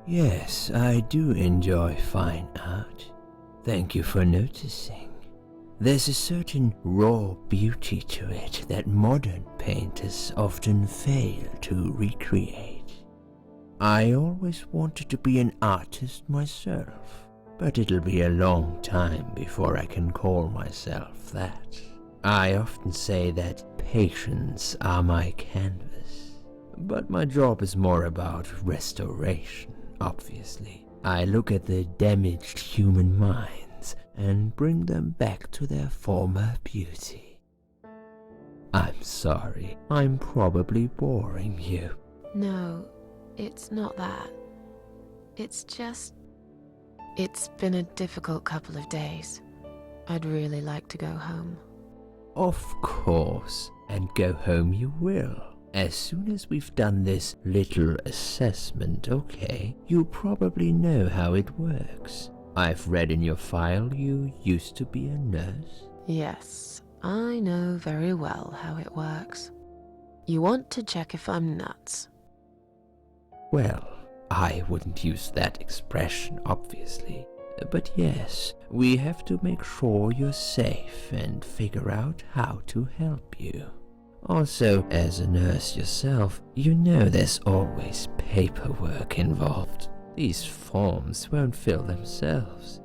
Yes, I do enjoy fine art. Thank you for noticing. There's a certain raw beauty to it that modern painters often fail to recreate. I always wanted to be an artist myself, but it'll be a long time before I can call myself that. I often say that patients are my canvas, but my job is more about restoration, obviously. I look at the damaged human minds and bring them back to their former beauty. I'm sorry, I'm probably boring you. No, it's not that. It's just... It's been a difficult couple of days. I'd really like to go home. Of course, and go home you will. As soon as we've done this little assessment, okay? You probably know how it works. I've read in your file you used to be a nurse. Yes, I know very well how it works. You want to check if I'm nuts. Well, I wouldn't use that expression, obviously. But yes, we have to make sure you're safe and figure out how to help you. Also, as a nurse yourself, you know there's always paperwork involved. These forms won't fill themselves.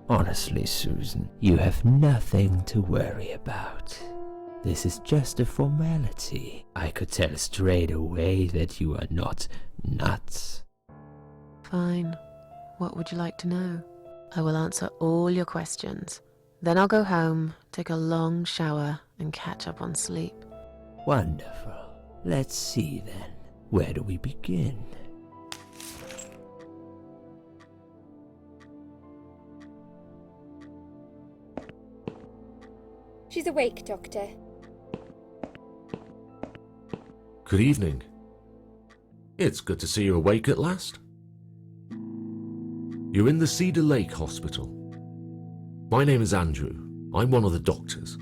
Honestly, Susan, you have nothing to worry about. This is just a formality. I could tell straight away that you are not nuts. Fine. What would you like to know? I will answer all your questions. Then I'll go home, take a long shower, and catch up on sleep. Wonderful. Let's see then. Where do we begin? She's awake, Doctor. Good evening. It's good to see you awake at last. You're in the Cedar Lake Hospital. My name is Andrew. I'm one of the doctors.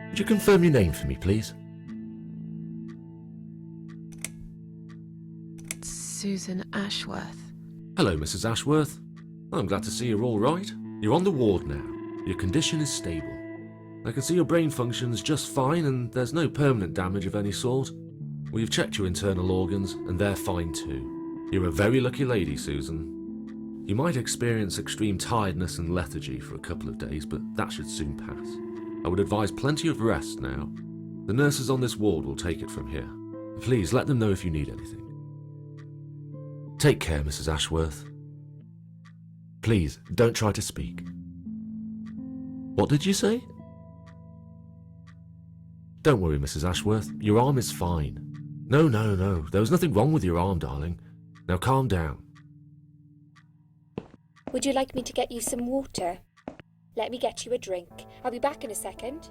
Would you confirm your name for me, please? Susan Ashworth. Hello, Mrs. Ashworth. I'm glad to see you're all right. You're on the ward now. Your condition is stable. I can see your brain functions just fine and there's no permanent damage of any sort. We've checked your internal organs and they're fine too. You're a very lucky lady, Susan. You might experience extreme tiredness and lethargy for a couple of days, but that should soon pass. I would advise plenty of rest now. The nurses on this ward will take it from here. Please let them know if you need anything. Take care, Mrs. Ashworth. Please, don't try to speak. What did you say? Don't worry, Mrs. Ashworth. Your arm is fine. No. There was nothing wrong with your arm, darling. Now calm down. Would you like me to get you some water? Let me get you a drink. I'll be back in a second.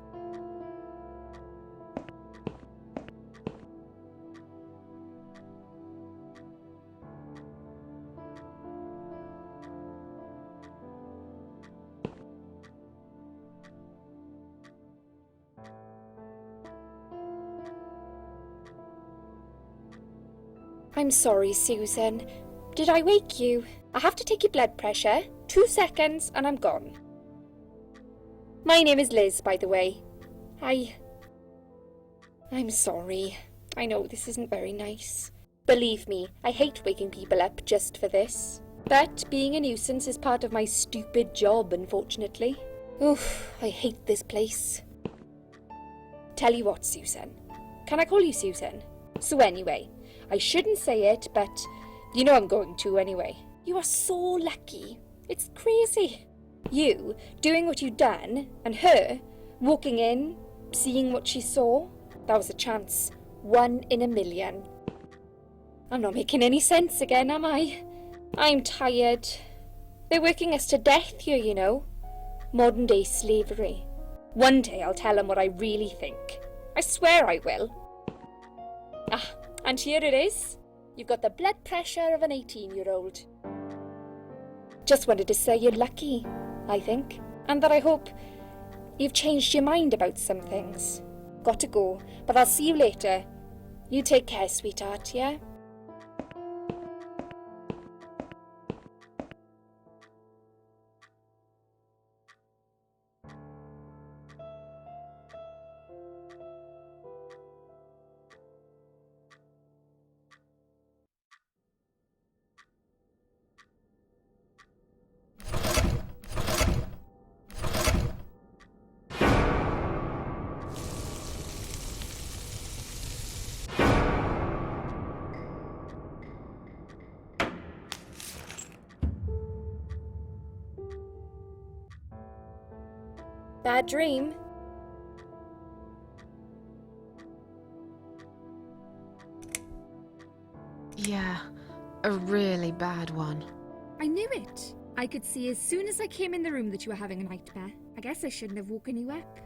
I'm sorry, Susan. Did I wake you? I have to take your blood pressure. 2 seconds and I'm gone. My name is Liz, by the way. I'm sorry. I know this isn't very nice. Believe me, I hate waking people up just for this. But being a nuisance is part of my stupid job, unfortunately. Oof, I hate this place. Tell you what, Susan. Can I call you Susan? So anyway, I shouldn't say it, but you know I'm going to anyway. You are so lucky. It's crazy. You doing what you've done, and her walking in, seeing what she saw. That was a chance. 1 in a million. I'm not making any sense again, am I? I'm tired. They're working us to death here, you know. Modern day slavery. One day I'll tell them what I really think. I swear I will. Ah, and here it is. You've got the blood pressure of an 18-year-old. Just wanted to say you're lucky, I think, and that I hope you've changed your mind about some things. Got to go, but I'll see you later. You take care, sweetheart, yeah? Bad dream? Yeah, a really bad one. I knew it. I could see as soon as I came in the room that you were having a nightmare. I guess I shouldn't have woken you up.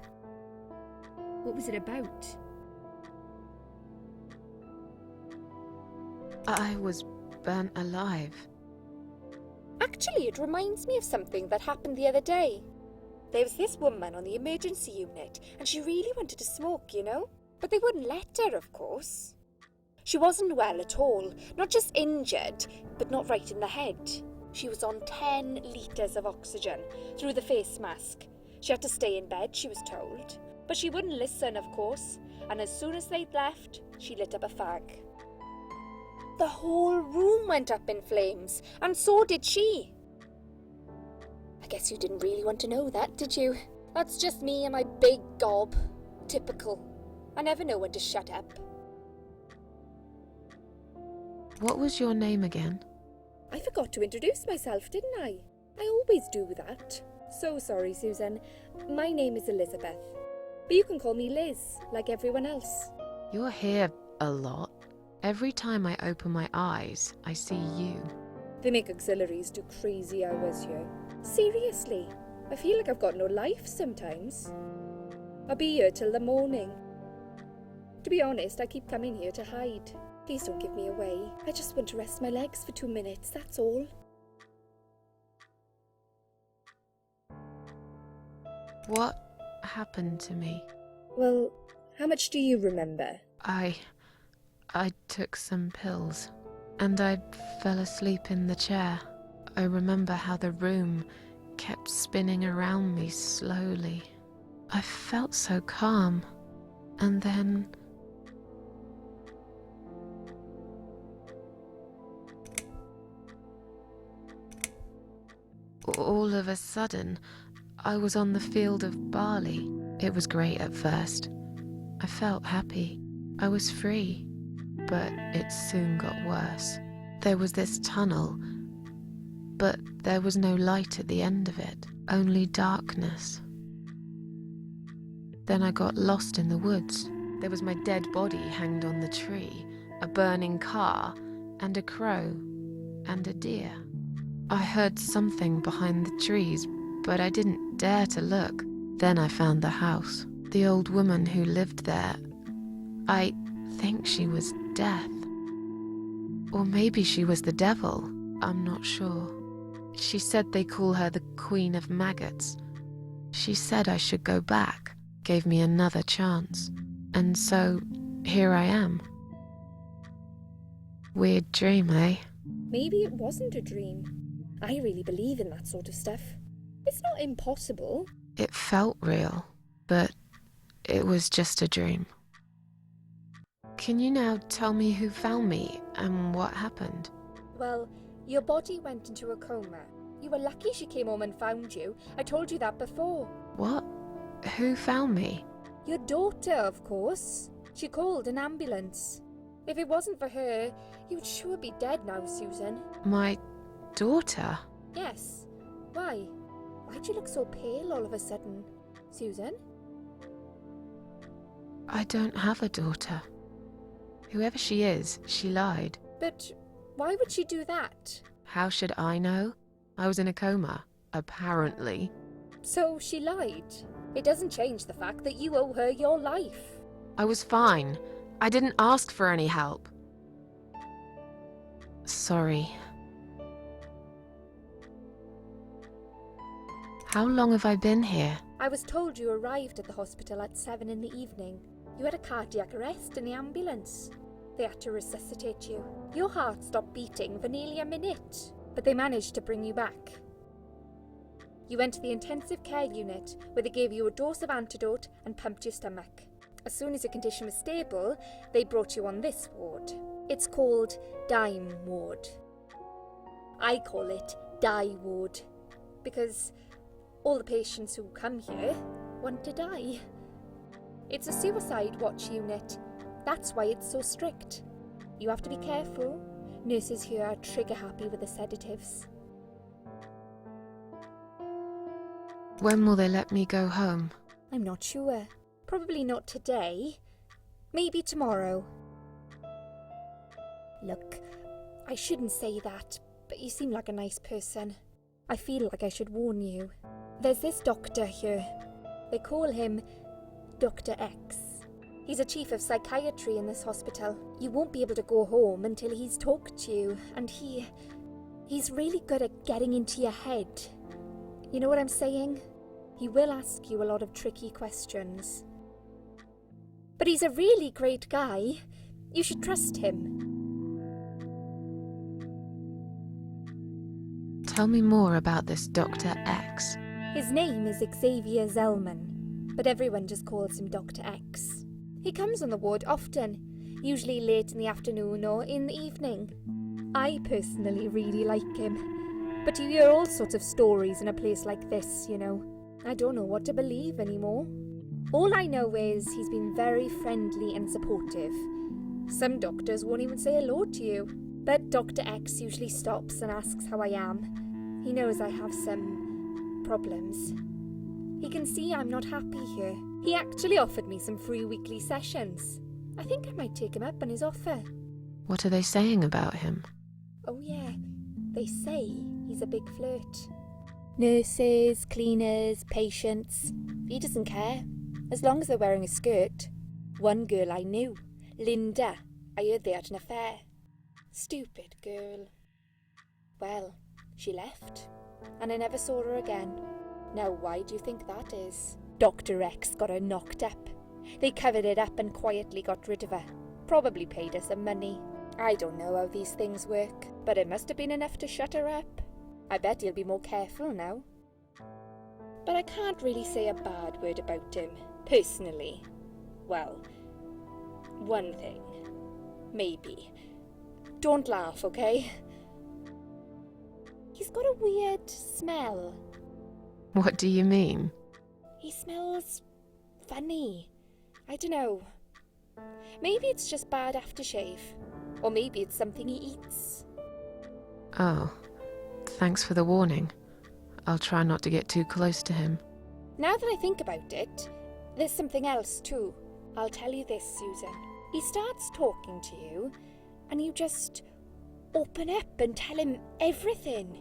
What was it about? I was burnt alive. Actually, it reminds me of something that happened the other day. There was this woman on the emergency unit, and she really wanted to smoke, you know? But they wouldn't let her, of course. She wasn't well at all, not just injured, but not right in the head. She was on 10 litres of oxygen through the face mask. She had to stay in bed, she was told. But she wouldn't listen, of course, and as soon as they'd left, she lit up a fag. The whole room went up in flames, and so did she. I guess you didn't really want to know that, did you? That's just me and my big gob. Typical. I never know when to shut up. What was your name again? I forgot to introduce myself, didn't I? I always do that. So sorry, Susan. My name is Elizabeth. But you can call me Liz, like everyone else. You're here a lot. Every time I open my eyes, I see you. They make auxiliaries do crazy hours here. Seriously, I feel like I've got no life sometimes. I'll be here till the morning. To be honest, I keep coming here to hide. Please don't give me away. I just want to rest my legs for 2 minutes, that's all. What happened to me? Well, how much do you remember? I took some pills, and I fell asleep in the chair. I remember how the room kept spinning around me slowly. I felt so calm, and then... all of a sudden, I was on the field of barley. It was great at first. I felt happy. I was free. But it soon got worse. There was this tunnel, but there was no light at the end of it, only darkness. Then I got lost in the woods. There was my dead body hanged on the tree, a burning car, and a crow, and a deer. I heard something behind the trees, but I didn't dare to look. Then I found the house. The old woman who lived there, I think she was Death. Or maybe she was the devil. I'm not sure. She said they call her the Queen of Maggots. She said I should go back, gave me another chance. And so, here I am. Weird dream, eh? Maybe it wasn't a dream. I really believe in that sort of stuff. It's not impossible. It felt real, but it was just a dream. Can you now tell me who found me and what happened? Well, your body went into a coma. You were lucky she came home and found you. I told you that before. What? Who found me? Your daughter, of course. She called an ambulance. If it wasn't for her, you would sure be dead now, Susan. My daughter? Yes. Why? Why'd you look so pale all of a sudden, Susan? I don't have a daughter. Whoever she is, she lied. But why would she do that? How should I know? I was in a coma, apparently. So she lied. It doesn't change the fact that you owe her your life. I was fine. I didn't ask for any help. Sorry. How long have I been here? I was told you arrived at the hospital at 7 in the evening. You had a cardiac arrest in the ambulance. They had to resuscitate you. Your heart stopped beating for nearly a minute, but they managed to bring you back. You went to the intensive care unit, where they gave you a dose of antidote and pumped your stomach. As soon as your condition was stable, they brought you on this ward. It's called Dime Ward. I call it Die Ward, because all the patients who come here want to die. It's a suicide watch unit. That's why it's so strict. You have to be careful. Nurses here are trigger happy with the sedatives. When will they let me go home? I'm not sure. Probably not today. Maybe tomorrow. Look, I shouldn't say that, but you seem like a nice person. I feel like I should warn you. There's this doctor here. They call him Dr. X. He's a chief of psychiatry in this hospital. You won't be able to go home until he's talked to you, and he's really good at getting into your head. You know what I'm saying? He will ask you a lot of tricky questions. But he's a really great guy. You should trust him. Tell me more about this Dr. X. His name is Xavier Zellman, but everyone just calls him Dr. X. He comes on the ward often, usually late in the afternoon or in the evening. I personally really like him, but you hear all sorts of stories in a place like this, you know. I don't know what to believe anymore. All I know is he's been very friendly and supportive. Some doctors won't even say hello to you, but Dr. X usually stops and asks how I am. He knows I have some problems. He can see I'm not happy here. He actually offered me some free weekly sessions. I think I might take him up on his offer. What are they saying about him? Oh yeah, they say he's a big flirt. Nurses, cleaners, patients. He doesn't care, as long as they're wearing a skirt. One girl I knew, Linda, I heard they had an affair. Stupid girl. Well, she left, and I never saw her again. Now why do you think that is? Dr. X got her knocked up. They covered it up and quietly got rid of her. Probably paid her some money. I don't know how these things work, but it must have been enough to shut her up. I bet he'll be more careful now. But I can't really say a bad word about him, personally. Well, one thing. Maybe. Don't laugh, okay? He's got a weird smell. What do you mean? He smells funny. I don't know. Maybe it's just bad aftershave. Or maybe it's something he eats. Oh, thanks for the warning. I'll try not to get too close to him. Now that I think about it, there's something else too. I'll tell you this, Susan. He starts talking to you, and you just open up and tell him everything.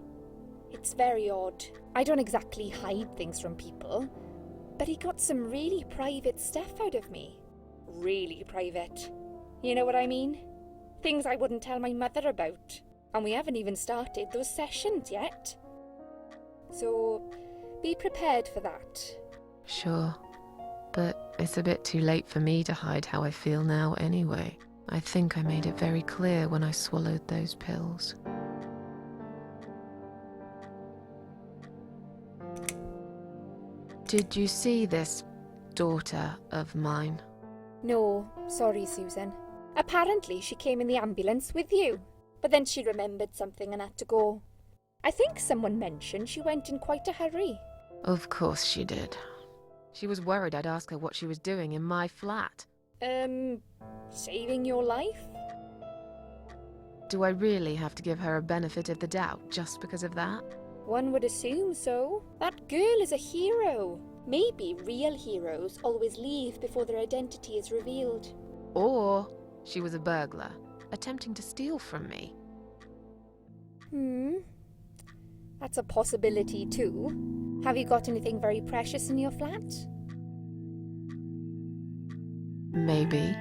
It's very odd. I don't exactly hide things from people, but he got some really private stuff out of me. Really private. You know what I mean? Things I wouldn't tell my mother about. And we haven't even started those sessions yet. So, be prepared for that. Sure. But it's a bit too late for me to hide how I feel now anyway. I think I made it very clear when I swallowed those pills. Did you see this daughter of mine? No, sorry, Susan. Apparently she came in the ambulance with you, but then she remembered something and had to go. I think someone mentioned she went in quite a hurry. Of course she did. She was worried I'd ask her what she was doing in my flat. Saving your life? Do I really have to give her a benefit of the doubt just because of that? One would assume so. That girl is a hero. Maybe real heroes always leave before their identity is revealed. Or she was a burglar, attempting to steal from me. That's a possibility too. Have you got anything very precious in your flat? Maybe.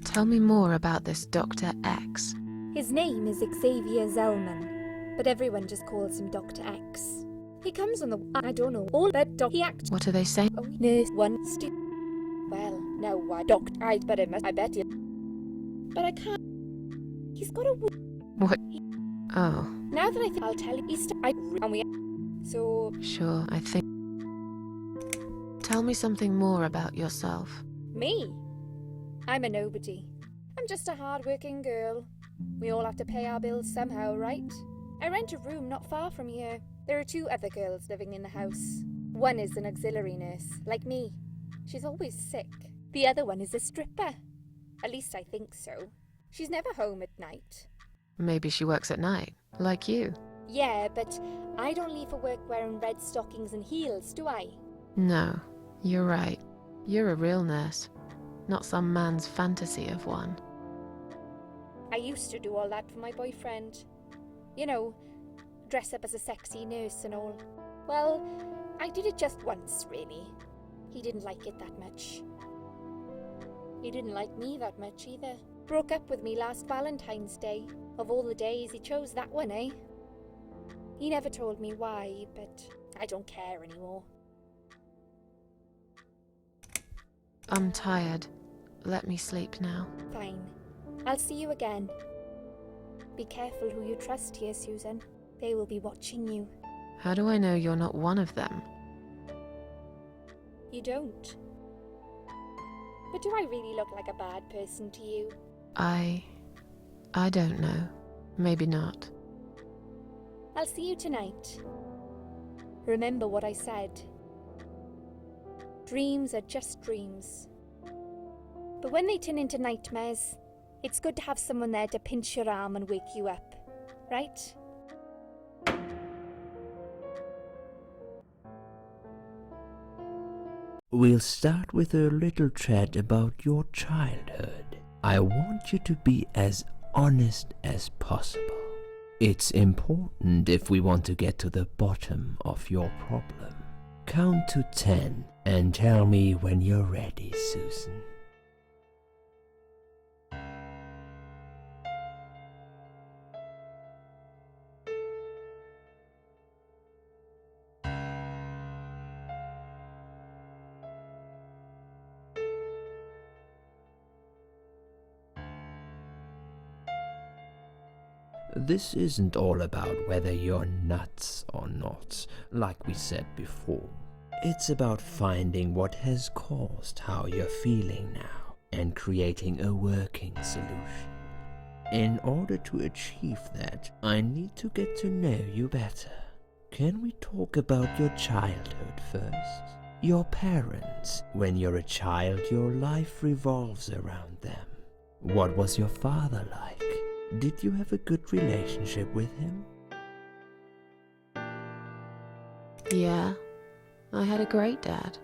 Tell me more about this Dr. X. His name is Xavier Zellman, but everyone just calls him Dr. X. He comes on the... I don't know all but he acts... What are they saying? Oh, nurse, one Well, now why doctor? I bet you... But I can't... He's got a... What? Oh, Now that I think I'll tell you, and we... So... sure, I think... Tell me something more about yourself. Me? I'm a nobody. I'm just a hard-working girl. We all have to pay our bills somehow, right? I rent a room not far from here. There are 2 other girls living in the house. One is an auxiliary nurse, like me. She's always sick. The other one is a stripper. At least I think so. She's never home at night. Maybe she works at night, like you. Yeah, but I don't leave for work wearing red stockings and heels, do I? No, you're right. You're a real nurse, not some man's fantasy of one. I used to do all that for my boyfriend. You know, dress up as a sexy nurse and all. Well, I did it just once, really. He didn't like it that much. He didn't like me that much either. Broke up with me last Valentine's Day. Of all the days, he chose that one, eh? He never told me why, but I don't care anymore. I'm tired. Let me sleep now. Fine. I'll see you again. Be careful who you trust here, Susan. They will be watching you. How do I know you're not one of them? You don't. But do I really look like a bad person to you? I don't know. Maybe not. I'll see you tonight. Remember what I said. Dreams are just dreams. But when they turn into nightmares, it's good to have someone there to pinch your arm and wake you up, right? We'll start with a little chat about your childhood. I want you to be as honest as possible. It's important if we want to get to the bottom of your problem. Count to 10 and tell me when you're ready, Susan. This isn't all about whether you're nuts or not, like we said before. It's about finding what has caused how you're feeling now and creating a working solution. In order to achieve that, I need to get to know you better. Can we talk about your childhood first? Your parents. When you're a child, your life revolves around them. What was your father like? Did you have a good relationship with him? Yeah, I had a great dad.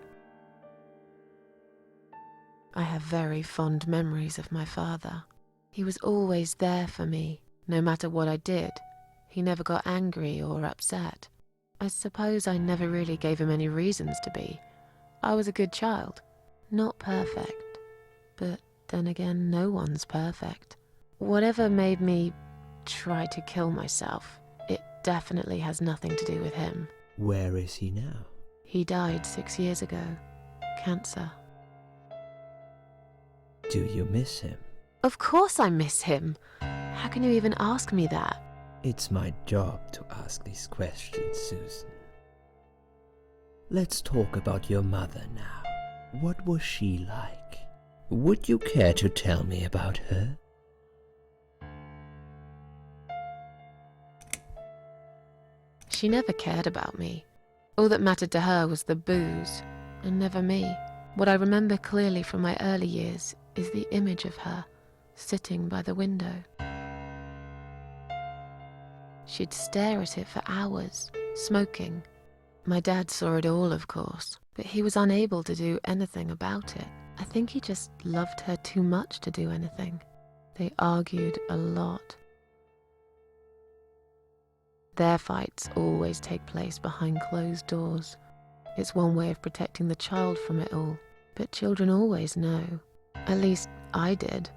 I have very fond memories of my father. He was always there for me, no matter what I did. He never got angry or upset. I suppose I never really gave him any reasons to be. I was a good child, not perfect. But then again, no one's perfect. Whatever made me try to kill myself, it definitely has nothing to do with him. Where is he now? He died 6 years ago. Cancer. Do you miss him? Of course I miss him. How can you even ask me that? It's my job to ask these questions, Susan. Let's talk about your mother now. What was she like? Would you care to tell me about her? She never cared about me. All that mattered to her was the booze, and never me. What I remember clearly from my early years is the image of her, sitting by the window. She'd stare at it for hours, smoking. My dad saw it all, of course, but he was unable to do anything about it. I think he just loved her too much to do anything. They argued a lot. Their fights always take place behind closed doors. It's one way of protecting the child from it all. But children always know. At least I did.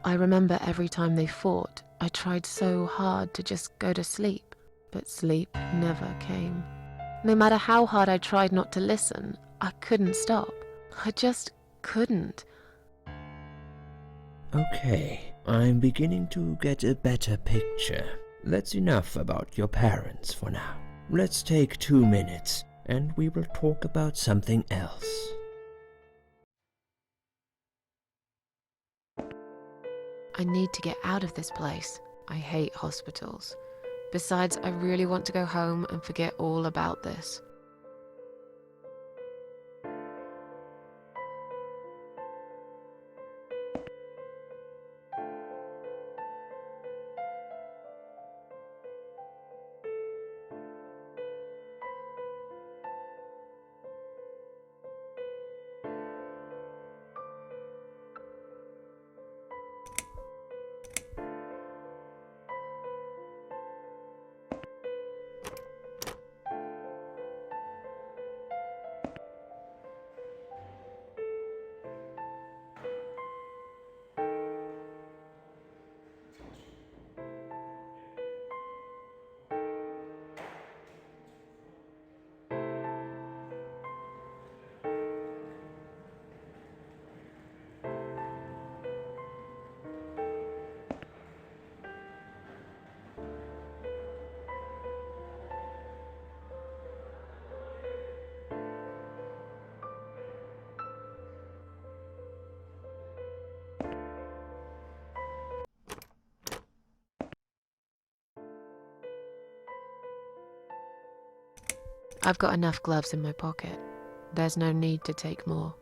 I remember every time they fought, I tried so hard to just go to sleep, but sleep never came. No matter how hard I tried not to listen, I couldn't stop. I just couldn't. Okay, I'm beginning to get a better picture. That's enough about your parents for now. Let's take 2 minutes and we will talk about something else. I need to get out of this place. I hate hospitals. Besides, I really want to go home and forget all about this. I've got enough gloves in my pocket. There's no need to take more.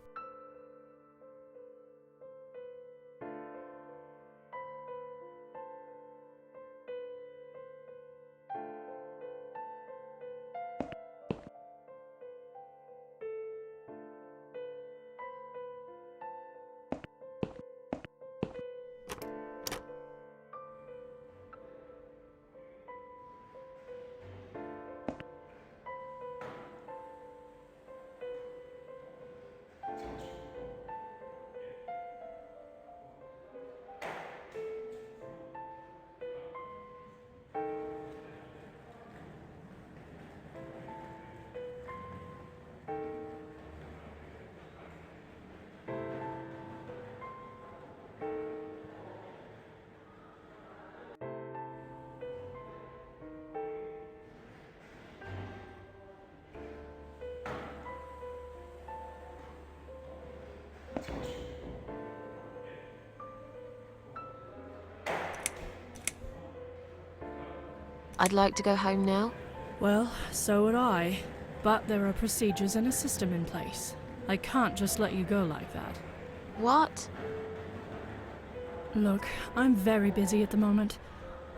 I'd like to go home now. Well, so would I. But there are procedures and a system in place. I can't just let you go like that. What? Look, I'm very busy at the moment.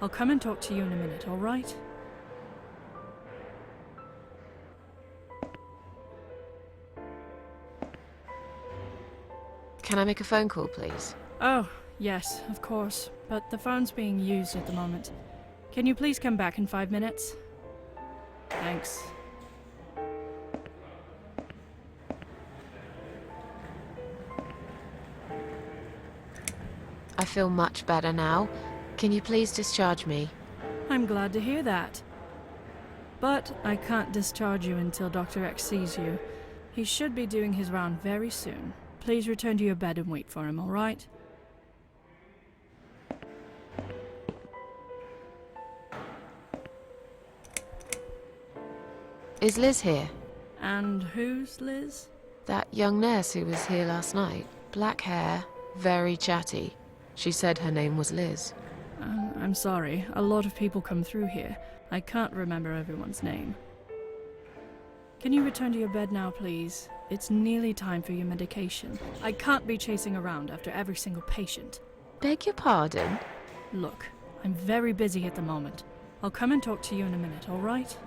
I'll come and talk to you in a minute, all right? Can I make a phone call, please? Oh, yes, of course. But the phone's being used at the moment. Can you please come back in 5 minutes? Thanks. I feel much better now. Can you please discharge me? I'm glad to hear that. But I can't discharge you until Dr. X sees you. He should be doing his round very soon. Please return to your bed and wait for him, all right? Is Liz here? And who's Liz? That young nurse who was here last night. Black hair, very chatty. She said her name was Liz. I'm sorry. A lot of people come through here. I can't remember everyone's name. Can you return to your bed now, please? It's nearly time for your medication. I can't be chasing around after every single patient. Beg your pardon? Look, I'm very busy at the moment. I'll come and talk to you in a minute, all right?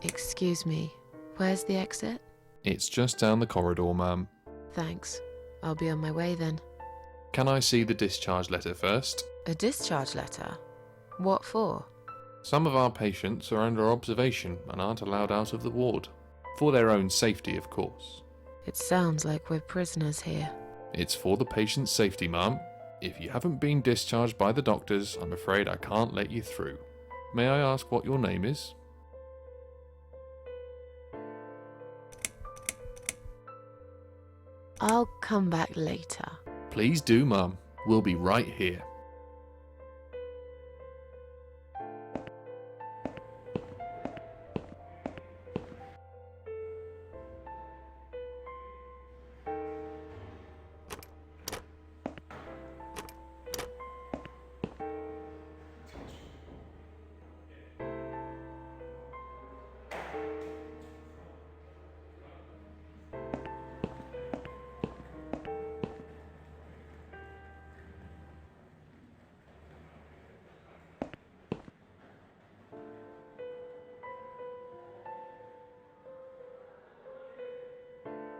Excuse me, where's the exit? It's just down the corridor, ma'am. Thanks. I'll be on my way then. Can I see the discharge letter first? A discharge letter? What for? Some of our patients are under observation and aren't allowed out of the ward. For their own safety, of course. It sounds like we're prisoners here. It's for the patient's safety, ma'am. If you haven't been discharged by the doctors, I'm afraid I can't let you through. May I ask what your name is? I'll come back later. Please do, ma'am. We'll be right here.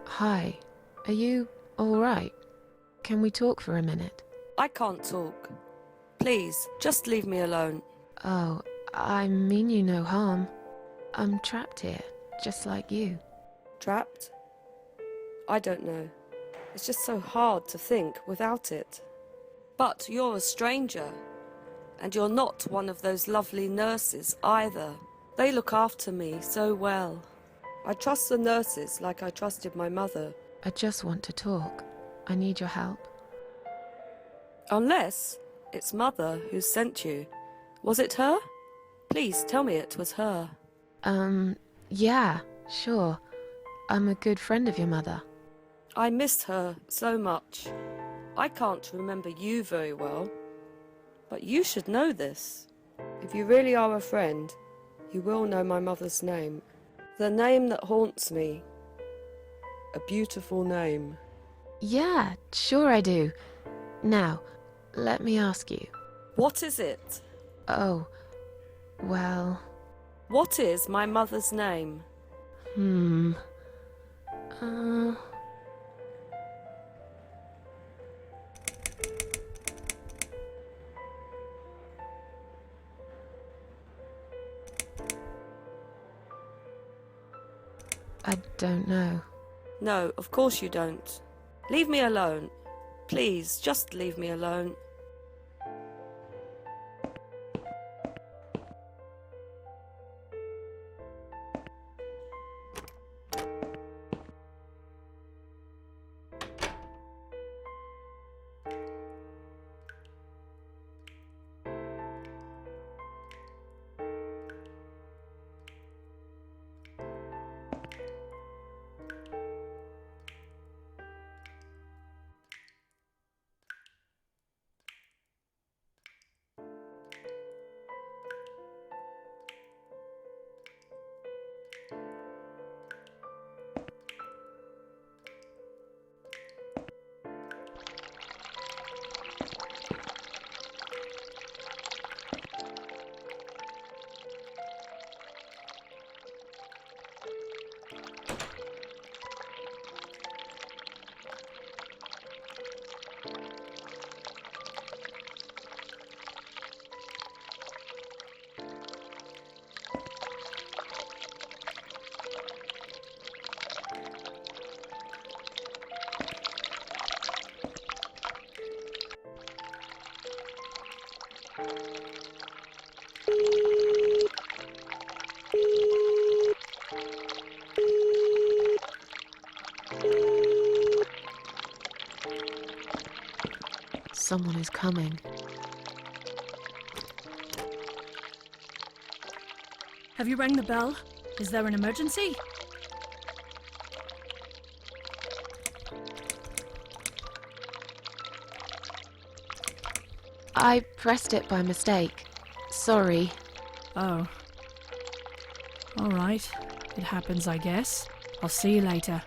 Hi. Are you alright? Can we talk for a minute? I can't talk. Please, just leave me alone. Oh, I mean you no harm. I'm trapped here, just like you. Trapped? I don't know. It's just so hard to think without it. But you're a stranger. And you're not one of those lovely nurses either. They look after me so well. I trust the nurses like I trusted my mother. I just want to talk. I need your help. Unless it's Mother who sent you. Was it her? Please tell me it was her. Yeah, sure. I'm a good friend of your mother. I missed her so much. I can't remember you very well. But you should know this. If you really are a friend, you will know my mother's name. The name that haunts me. A beautiful name. Yeah, sure I do. Now, let me ask you. What is it? Oh, well, What is my mother's name? uh... I don't know. No, of course you don't. Leave me alone. Please, just leave me alone. Someone is coming. Have you rang the bell? Is there an emergency? I pressed it by mistake. Sorry. Oh. Alright. It happens, I guess. I'll see you later.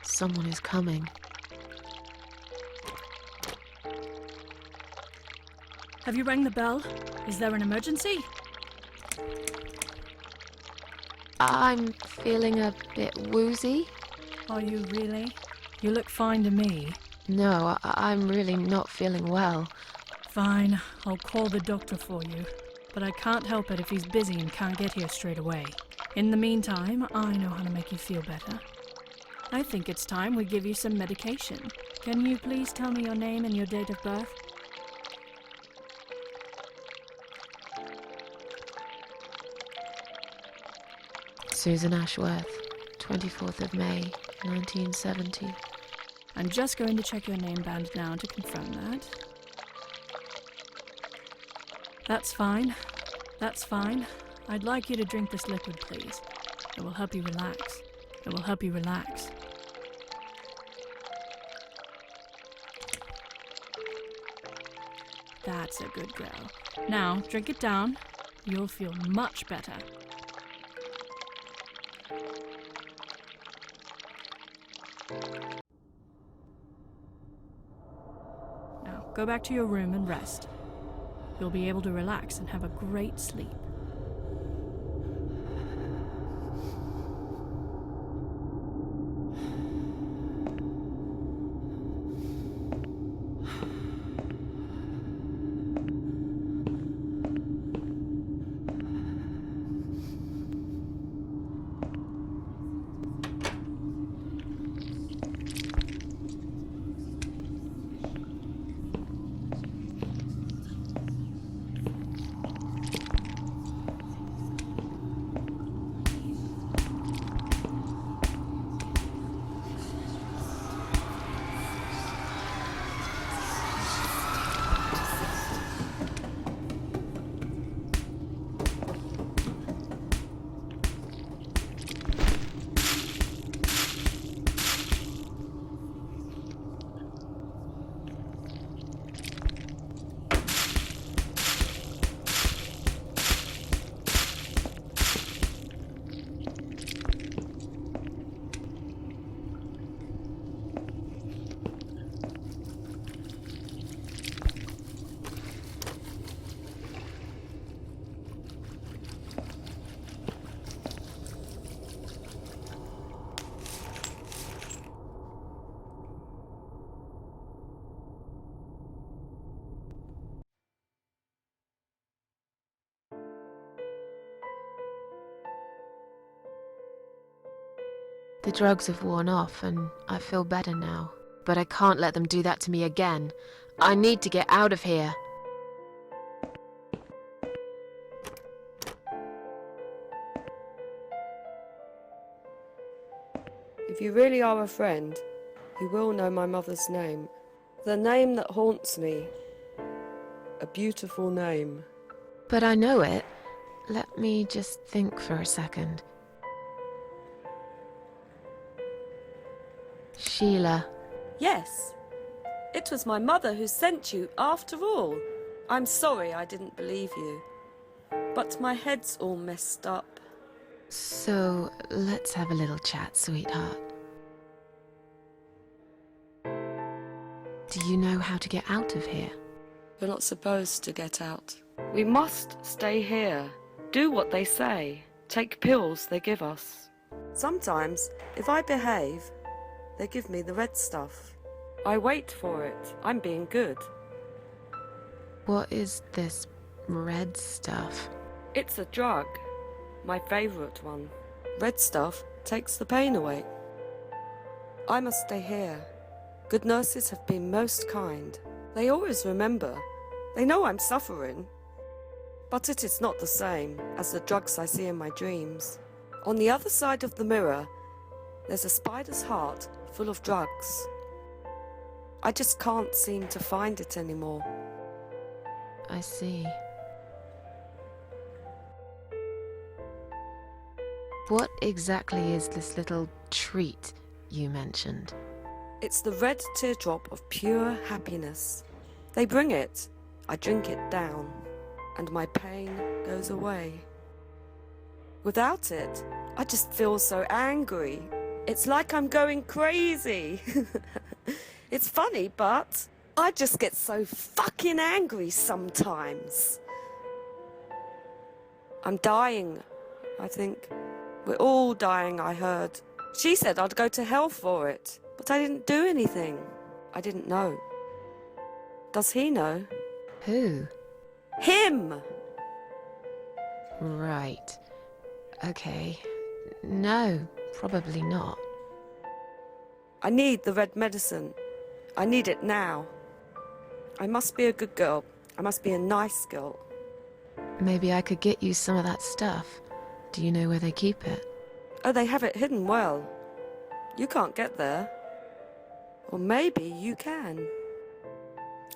Someone is coming. Have you rang the bell? Is there an emergency? I'm feeling a bit woozy. Are you really? You look fine to me. No, I'm really not feeling well. Fine, I'll call the doctor for you. But I can't help it if he's busy and can't get here straight away. In the meantime, I know how to make you feel better. I think it's time we give you some medication. Can you please tell me your name and your date of birth? Susan Ashworth, 24th of May, 1970. I'm just going to check your name band now to confirm that. That's fine. That's fine. I'd like you to drink this liquid, please. It will help you relax. It will help you relax. That's a good girl. Now, drink it down. You'll feel much better. Now, go back to your room and rest. You'll be able to relax and have a great sleep. The drugs have worn off and I feel better now. But I can't let them do that to me again. I need to get out of here. If you really are a friend, you will know my mother's name. The name that haunts me. A beautiful name. But I know it. Let me just think for a second. Sheila. Yes. It was my mother who sent you, after all. I'm sorry I didn't believe you. But my head's all messed up. So, let's have a little chat, sweetheart. Do you know how to get out of here? You're not supposed to get out. We must stay here. Do what they say. Take pills they give us. Sometimes, if I behave, they give me the red stuff. I wait for it. I'm being good. What is this red stuff? It's a drug. My favourite one. Red stuff takes the pain away. I must stay here. Good nurses have been most kind. They always remember. They know I'm suffering. But it is not the same as the drugs I see in my dreams. On the other side of the mirror, there's a spider's heart full of drugs. I just can't seem to find it anymore. I see. What exactly is this little treat you mentioned? It's the red teardrop of pure happiness. They bring it, I drink it down, and my pain goes away. Without it, I just feel so angry. It's like I'm going crazy. It's funny, but I just get so fucking angry sometimes. I'm dying, I think. We're all dying, I heard. She said I'd go to hell for it, but I didn't do anything. I didn't know. Does he know? Who? Him! Right. Okay. No, probably not. I need the red medicine. I need it now. I must be a good girl. I must be a nice girl. Maybe I could get you some of that stuff. Do you know where they keep it? Oh, they have it hidden well. You can't get there. Or maybe you can.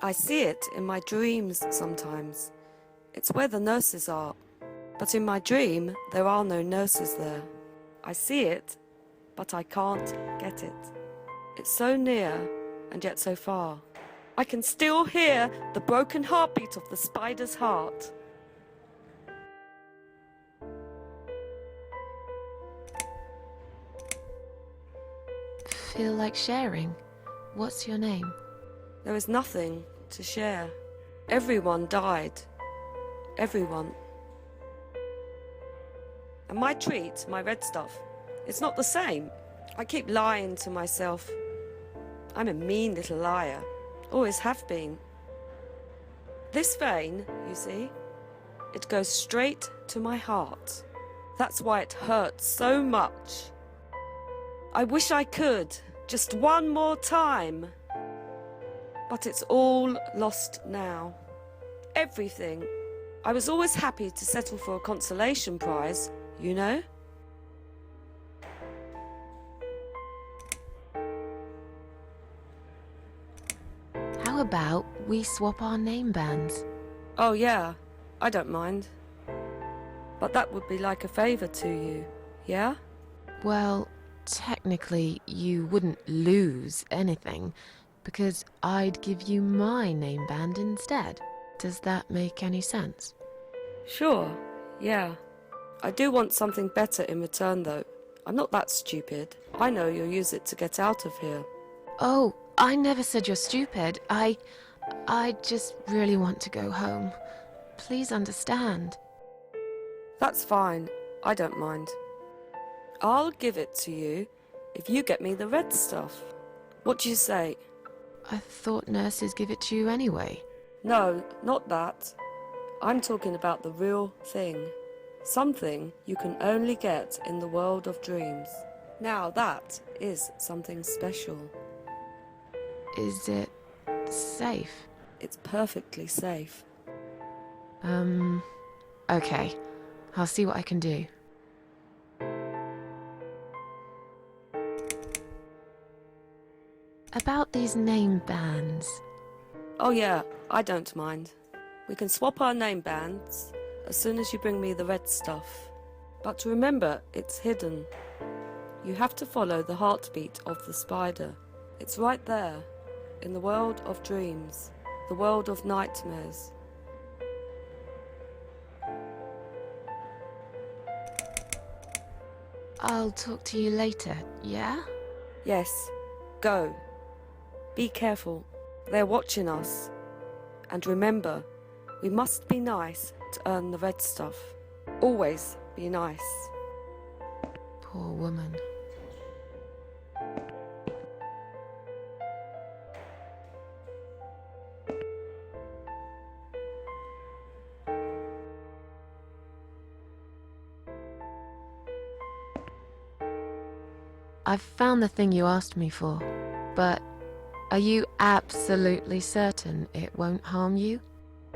I see it in my dreams sometimes. It's where the nurses are. But in my dream, there are no nurses there. I see it, but I can't get it. It's so near, and yet so far. I can still hear the broken heartbeat of the spider's heart. Feel like sharing? What's your name? There is nothing to share. Everyone died. Everyone. And my treat, my red stuff, it's not the same. I keep lying to myself. I'm a mean little liar. Always have been. This vein, you see, it goes straight to my heart. That's why it hurts so much. I wish I could, just one more time. But it's all lost now. Everything. I was always happy to settle for a consolation prize, you know? How about we swap our name bands? Oh yeah, I don't mind. But that would be like a favour to you, yeah? Well, technically, you wouldn't lose anything, because I'd give you my name band instead. Does that make any sense? Sure, yeah. I do want something better in return though. I'm not that stupid. I know you'll use it to get out of here. Oh, I never said you're stupid. I just really want to go home. Please understand. That's fine. I don't mind. I'll give it to you if you get me the red stuff. What do you say? I thought nurses give it to you anyway. No, not that. I'm talking about the real thing. Something you can only get in the world of dreams. Now that is something special. Is it safe? It's perfectly safe. Okay. I'll see what I can do. About these name bands. Oh yeah, I don't mind. We can swap our name bands as soon as you bring me the red stuff. But remember, it's hidden. You have to follow the heartbeat of the spider. It's right there, in the world of dreams, the world of nightmares. I'll talk to you later, yeah? Yes, go. Be careful. They're watching us. And remember, we must be nice to earn the red stuff. Always be nice. Poor woman. I've found the thing you asked me for, but are you absolutely certain it won't harm you?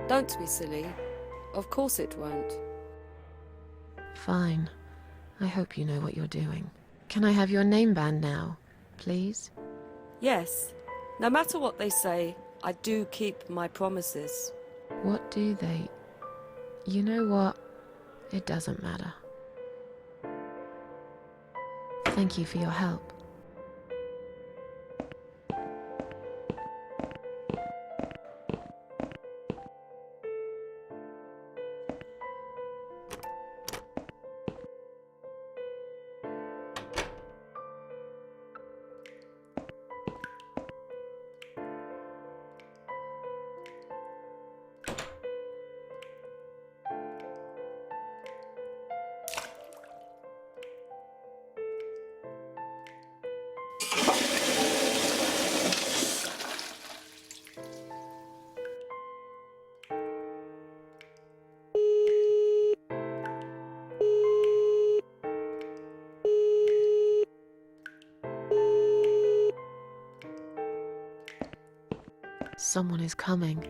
Don't be silly. Of course it won't. Fine. I hope you know what you're doing. Can I have your name band now, please? Yes. No matter what they say, I do keep my promises. What do they... You know what? It doesn't matter. Thank you for your help. Someone is coming.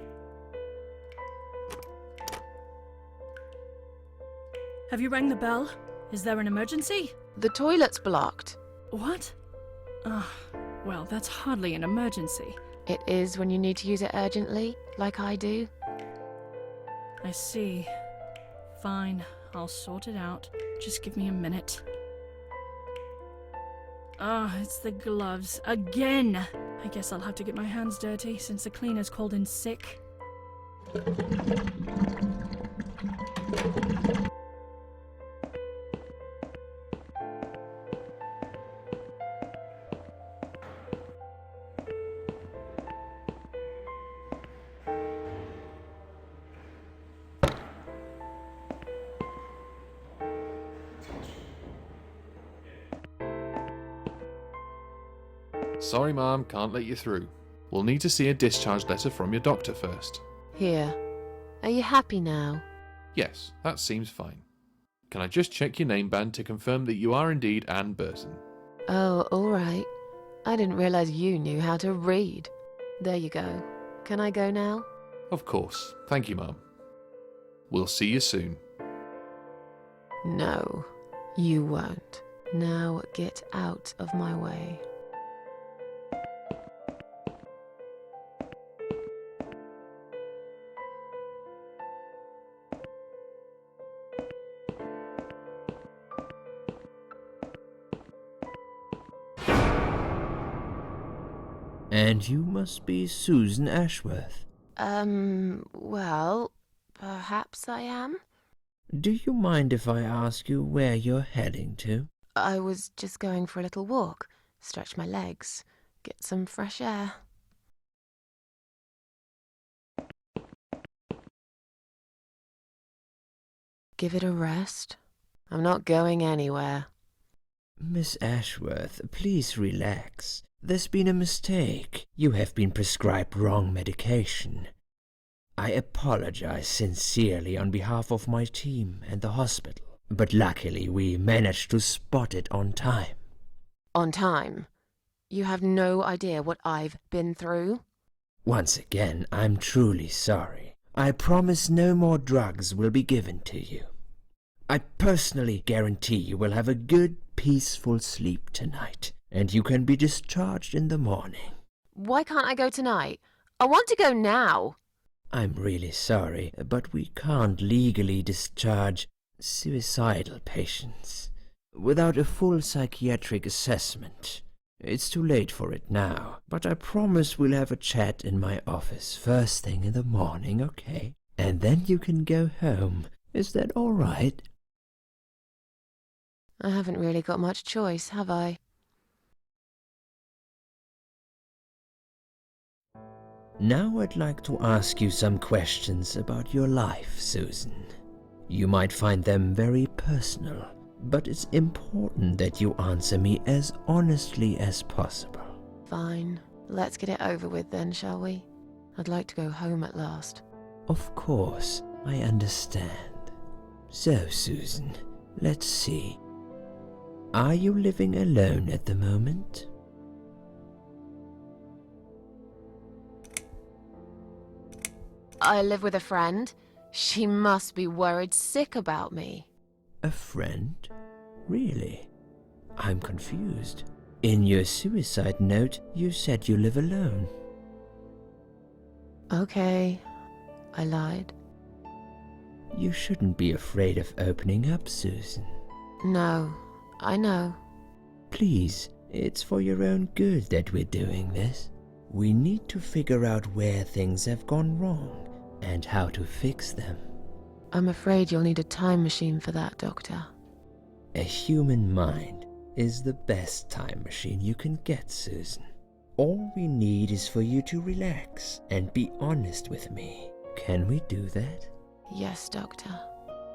Have you rang the bell? Is there an emergency? The toilet's blocked. What? Well, that's hardly an emergency. It is when you need to use it urgently, like I do. I see. Fine, I'll sort it out. Just give me a minute. It's the gloves. Again! I guess I'll have to get my hands dirty since the cleaner's called in sick. Sorry, Mom, can't let you through. We'll need to see a discharge letter from your doctor first. Here. Are you happy now? Yes, that seems fine. Can I just check your name band to confirm that you are indeed Anne Burton? Oh, all right. I didn't realize you knew how to read. There you go. Can I go now? Of course. Thank you, Mom. We'll see you soon. No, you won't. Now get out of my way. And you must be Susan Ashworth. Well, perhaps I am. Do you mind if I ask you where you're heading to? I was just going for a little walk, stretch my legs, get some fresh air. Give it a rest. I'm not going anywhere. Miss Ashworth, please relax. There's been a mistake. You have been prescribed wrong medication. I apologize sincerely on behalf of my team and the hospital, but luckily we managed to spot it on time. on time. You have no idea what I've been through. Once again, I'm truly sorry. I promise no more drugs will be given to you. I personally guarantee you will have a good, peaceful sleep tonight, and you can be discharged in the morning. Why can't I go tonight? I want to go now. I'm really sorry, but we can't legally discharge suicidal patients without a full psychiatric assessment. It's too late for it now, but I promise we'll have a chat in my office first thing in the morning, okay? And then you can go home. Is that all right? I haven't really got much choice, have I? Now I'd like to ask you some questions about your life, Susan. You might find them very personal, but it's important that you answer me as honestly as possible. Fine. Let's get it over with then, shall we? I'd like to go home at last. Of course, I understand. So, Susan, let's see. Are you living alone at the moment? I live with a friend. She must be worried sick about me. A friend? Really? I'm confused. In your suicide note, you said you live alone. Okay, I lied. You shouldn't be afraid of opening up, Susan. No, I know. Please, it's for your own good that we're doing this. We need to figure out where things have gone wrong and how to fix them. I'm afraid you'll need a time machine for that, Doctor. A human mind is the best time machine you can get, Susan. All we need is for you to relax and be honest with me. Can we do that? Yes, Doctor.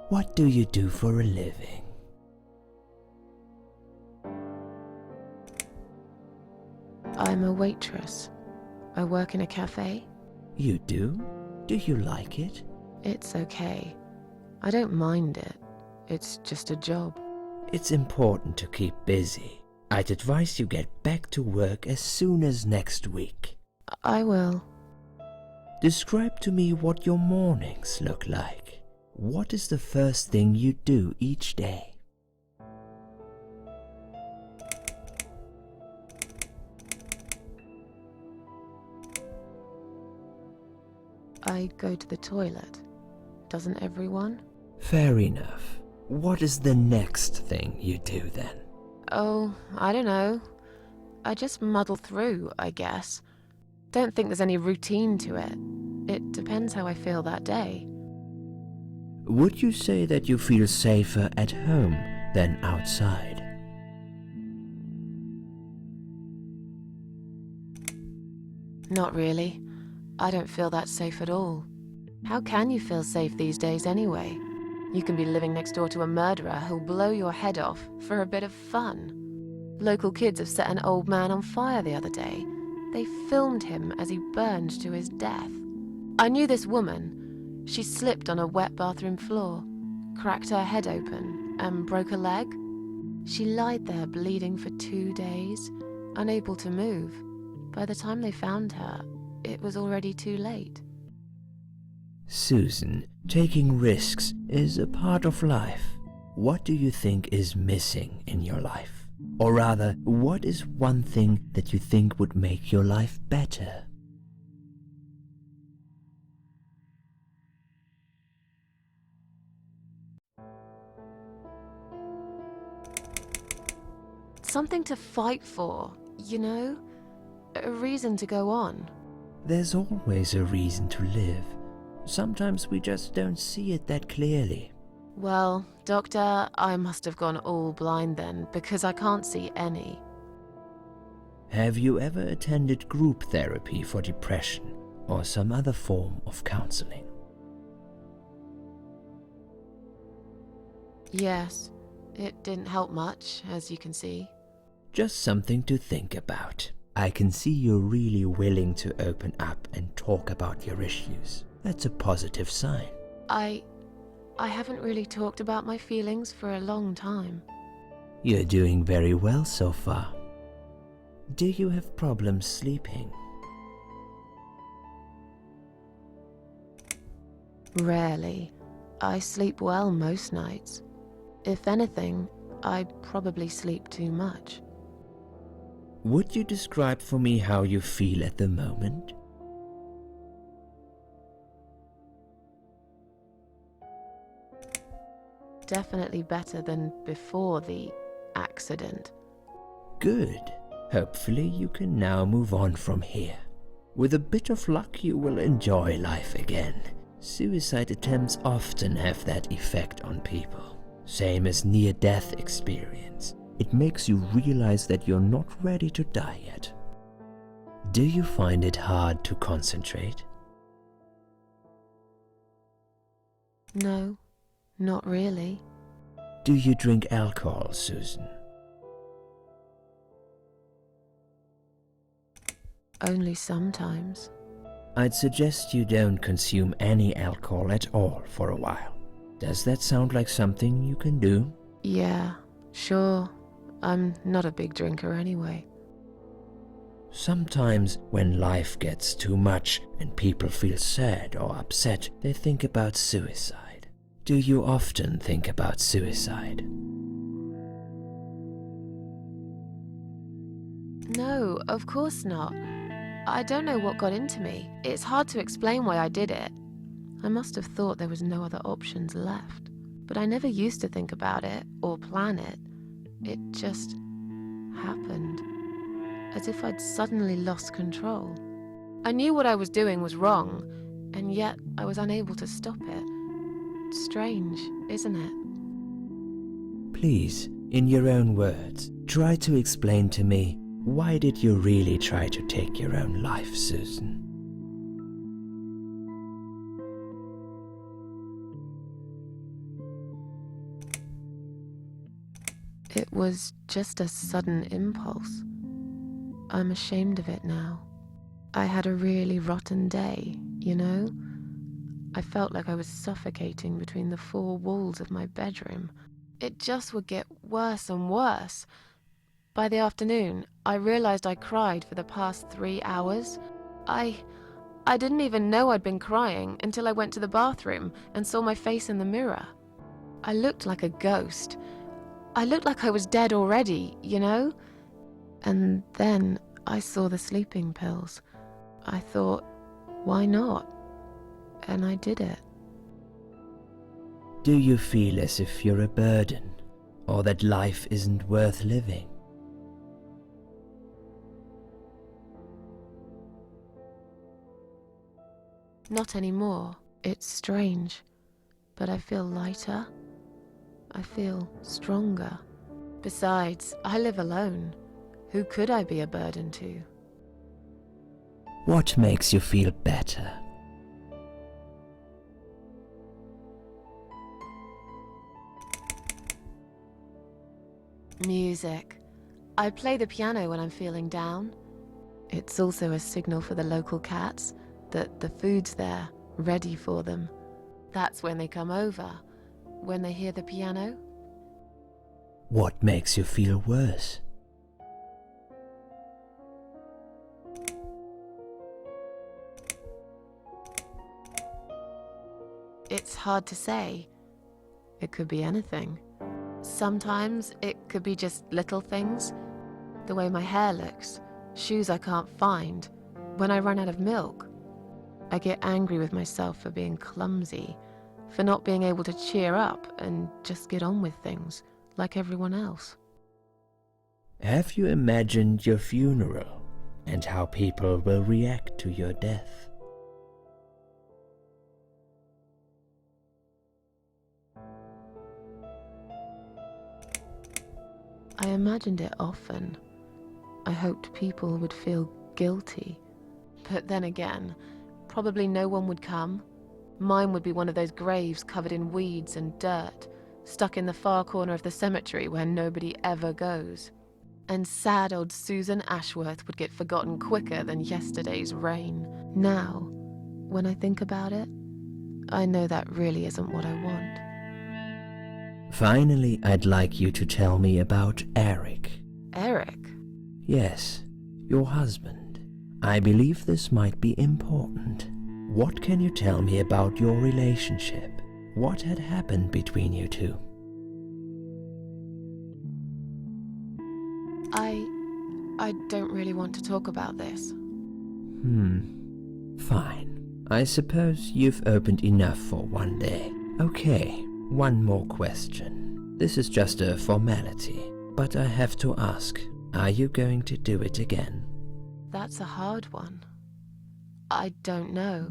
What do you do for a living? I'm a waitress. I work in a cafe. You do? Do you like it? It's okay. I don't mind it. It's just a job. It's important to keep busy. I'd advise you get back to work as soon as next week. I will. Describe to me what your mornings look like. What is the first thing you do each day? I go to the toilet. Doesn't everyone? Fair enough. What is the next thing you do then? Oh, I don't know. I just muddle through, I guess. Don't think there's any routine to it. It depends how I feel that day. Would you say that you feel safer at home than outside? Not really. I don't feel that safe at all. How can you feel safe these days anyway? You can be living next door to a murderer who'll blow your head off for a bit of fun. Local kids have set an old man on fire the other day. They filmed him as he burned to his death. I knew this woman. She slipped on a wet bathroom floor, cracked her head open, and broke a leg. She lied there bleeding for 2 days, unable to move. By the time they found her, it was already too late. Susan, taking risks is a part of life. What do you think is missing in your life? Or rather, what is one thing that you think would make your life better? Something to fight for, you know? A reason to go on. There's always a reason to live. Sometimes we just don't see it that clearly. Well, Doctor, I must have gone all blind then, because I can't see any. Have you ever attended group therapy for depression or some other form of counseling? Yes, it didn't help much, as you can see. Just something to think about. I can see you're really willing to open up and talk about your issues. That's a positive sign. I haven't really talked about my feelings for a long time. You're doing very well so far. Do you have problems sleeping? Rarely. I sleep well most nights. If anything, I probably sleep too much. Would you describe for me how you feel at the moment? Definitely better than before the accident. Good. Hopefully you can now move on from here. With a bit of luck you will enjoy life again. Suicide attempts often have that effect on people. Same as near-death experience. It makes you realize that you're not ready to die yet. Do you find it hard to concentrate? No, not really. Do you drink alcohol, Susan? Only sometimes. I'd suggest you don't consume any alcohol at all for a while. Does that sound like something you can do? Yeah, sure. I'm not a big drinker anyway. Sometimes when life gets too much and people feel sad or upset, they think about suicide. Do you often think about suicide? No, of course not. I don't know what got into me. It's hard to explain why I did it. I must have thought there was no other options left. But I never used to think about it or plan it. It just happened. As if I'd suddenly lost control. I knew what I was doing was wrong, and yet I was unable to stop it. Strange, isn't it? Please, in your own words, try to explain to me, why did you really try to take your own life, Susan? It was just a sudden impulse. I'm ashamed of it now. I had a really rotten day, you know? I felt like I was suffocating between the four walls of my bedroom. It just would get worse and worse. By the afternoon, I realized I cried for the past 3 hours. I didn't even know I'd been crying until I went to the bathroom and saw my face in the mirror. I looked like a ghost. I looked like I was dead already, you know? And then I saw the sleeping pills. I thought, why not? And I did it. Do you feel as if you're a burden, or that life isn't worth living? Not anymore. It's strange. But I feel lighter. I feel stronger. Besides, I live alone. Who could I be a burden to? What makes you feel better? Music. I play the piano when I'm feeling down. It's also a signal for the local cats that the food's there, ready for them. That's when they come over, when they hear the piano. What makes you feel worse? It's hard to say. It could be anything. Sometimes it could be just little things. The way my hair looks, shoes I can't find, when I run out of milk. I get angry with myself for being clumsy, for not being able to cheer up and just get on with things, like everyone else. Have you imagined your funeral and how people will react to your death? I imagined it often. I hoped people would feel guilty. But then again, probably no one would come. Mine would be one of those graves covered in weeds and dirt, stuck in the far corner of the cemetery where nobody ever goes. And sad old Susan Ashworth would get forgotten quicker than yesterday's rain. Now, when I think about it, I know that really isn't what I want. Finally, I'd like you to tell me about Eric. Eric? Yes, Your husband. I believe this might be important. What can you tell me about your relationship? What had happened between you two? I don't really want to talk about this. Fine. I suppose you've opened enough for one day. Okay, one more question. This is just a formality, but I have to ask, are you going to do it again? That's a hard one. I don't know.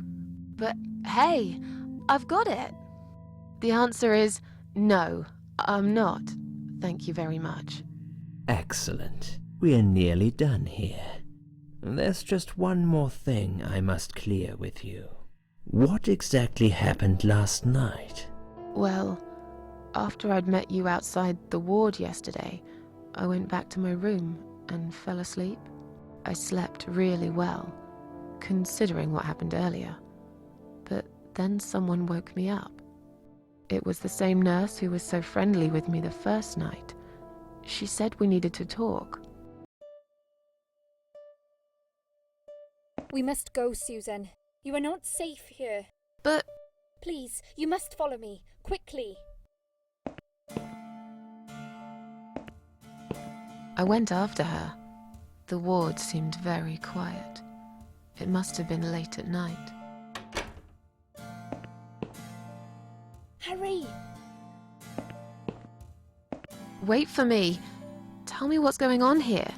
But hey, I've got it. The answer is no, I'm not. Thank you very much. Excellent. We're nearly done here. There's just one more thing I must clear with you. What exactly happened last night? Well, after I'd met you outside the ward yesterday, I went back to my room and fell asleep. I slept really well, considering what happened earlier. But then someone woke me up. It was the same nurse who was so friendly with me the first night. She said we needed to talk. We must go, Susan. You are not safe here. But Please, you must follow me. Quickly. I went after her. The ward seemed very quiet. It must have been late at night. Hurry! Wait for me. Tell me what's going on here.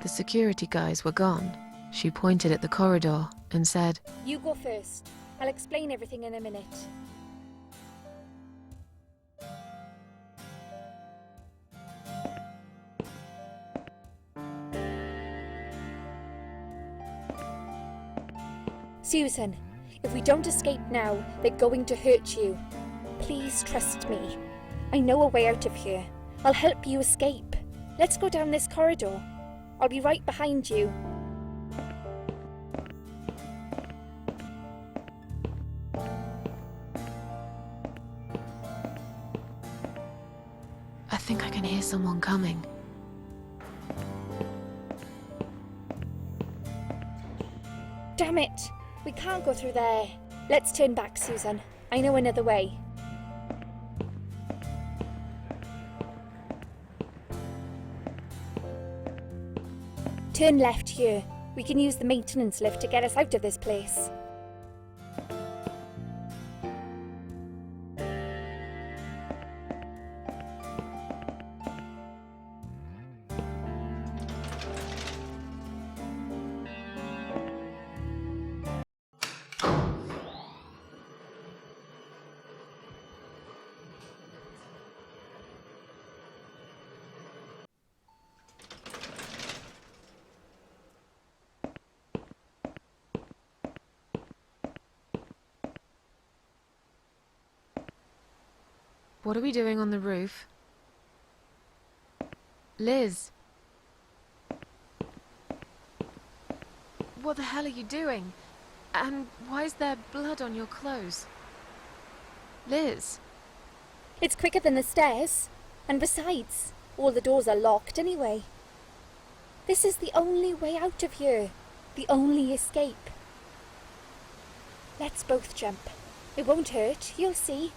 The security guys were gone. She pointed at the corridor and said, You go first. I'll explain everything in a minute. Susan, if we don't escape now, they're going to hurt you. Please trust me. I know a way out of here. I'll help you escape. Let's go down this corridor. I'll be right behind you. I think I can hear someone coming. Damn it! We can't go through there. Let's turn back, Susan. I know another way. Turn left here. We can use the maintenance lift to get us out of this place. What are we doing on the roof? Liz! What the hell are you doing? And why is there blood on your clothes? Liz! It's quicker than the stairs. And besides, all the doors are locked anyway. This is the only way out of here. The only escape. Let's both jump. It won't hurt, you'll see.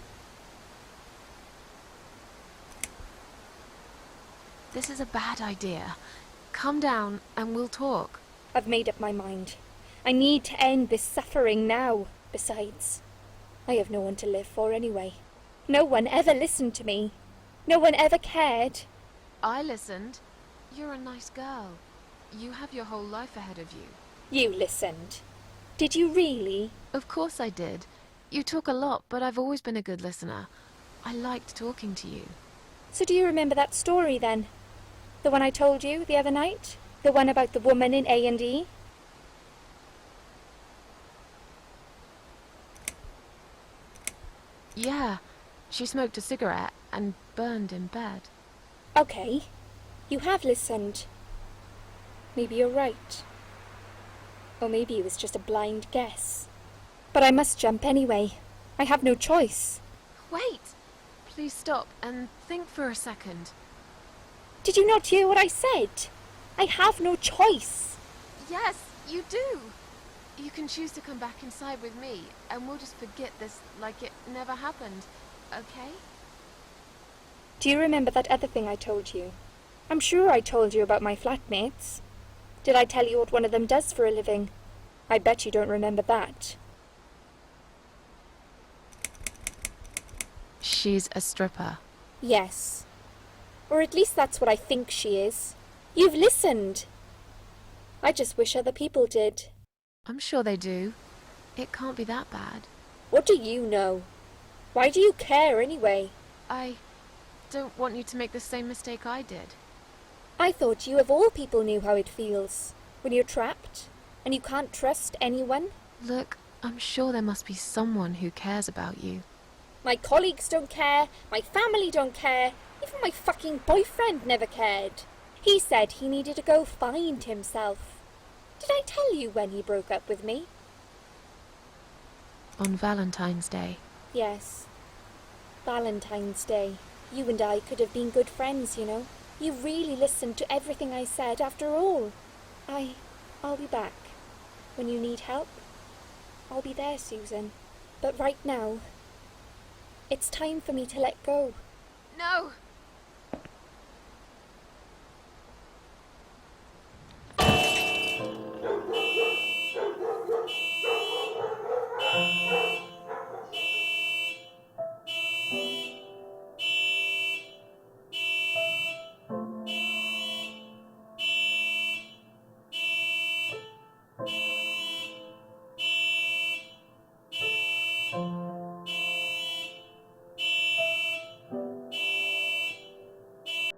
This is a bad idea. Come down and we'll talk. I've made up my mind. I need to end this suffering now. Besides, I have no one to live for anyway. No one ever listened to me. No one ever cared. I listened. You're a nice girl. You have your whole life ahead of you. You listened. Did you really? Of course I did. You talk a lot, but I've always been a good listener. I liked talking to you. So do you remember that story then? The one I told you the other night? The one about the woman in A&E? Yeah, she smoked a cigarette and burned in bed. Okay, you have listened. Maybe you're right. Or maybe it was just a blind guess. But I must jump anyway. I have no choice. Wait! Please stop and think for a second. Did you not hear what I said? I have no choice. Yes, you do! You can choose to come back inside with me, and we'll just forget this like it never happened, okay? Do you remember that other thing I told you? I'm sure I told you about my flatmates. Did I tell you what one of them does for a living? I bet you don't remember that. She's a stripper. Yes. Or at least that's what I think she is. You've listened. I just wish other people did. I'm sure they do. It can't be that bad. What do you know? Why do you care anyway? I don't want you to make the same mistake I did. I thought you of all people knew how it feels. When you're trapped, and you can't trust anyone. Look, I'm sure there must be someone who cares about you. My colleagues don't care, my family don't care, even my fucking boyfriend never cared. He said he needed to go find himself. Did I tell you when he broke up with me? On Valentine's Day. Yes. Valentine's Day. You and I could have been good friends, you know. You really listened to everything I said after all. I'll be back. When you need help, I'll be there, Susan. But right now, it's time for me to let go. No!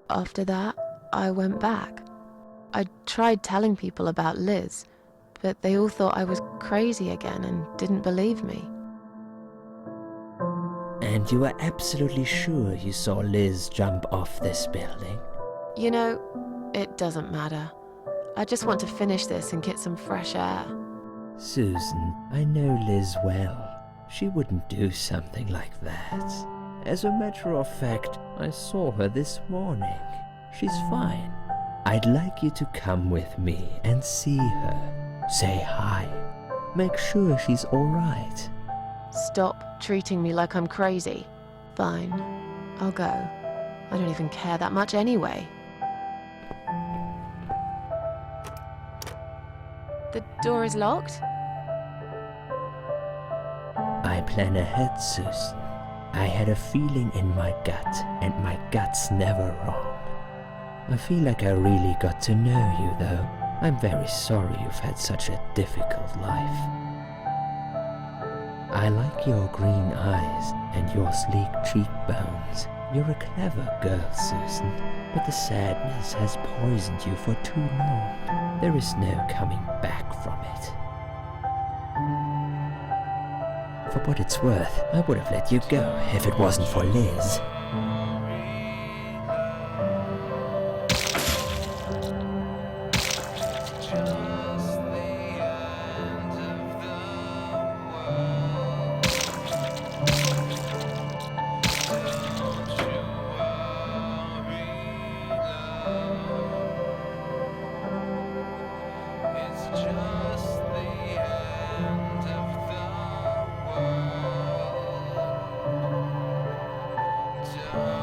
After that, I went back. I tried telling people about Liz, but they all thought I was crazy again and didn't believe me. And you are absolutely sure you saw Liz jump off this building? You know, it doesn't matter. I just want to finish this and get some fresh air. Susan, I know Liz well. She wouldn't do something like that. As a matter of fact, I saw her this morning. She's fine. I'd like you to come with me and see her. Say hi. Make sure she's alright. Stop treating me like I'm crazy. Fine, I'll go. I don't even care that much anyway. The door is locked? I plan ahead, Susan. I had a feeling in my gut, and my gut's never wrong. I feel like I really got to know you, though. I'm very sorry you've had such a difficult life. I like your green eyes and your sleek cheekbones. You're a clever girl, Susan, but the sadness has poisoned you for too long. There is no coming back from it. For what it's worth, I would have let you go if it wasn't for Liz. Just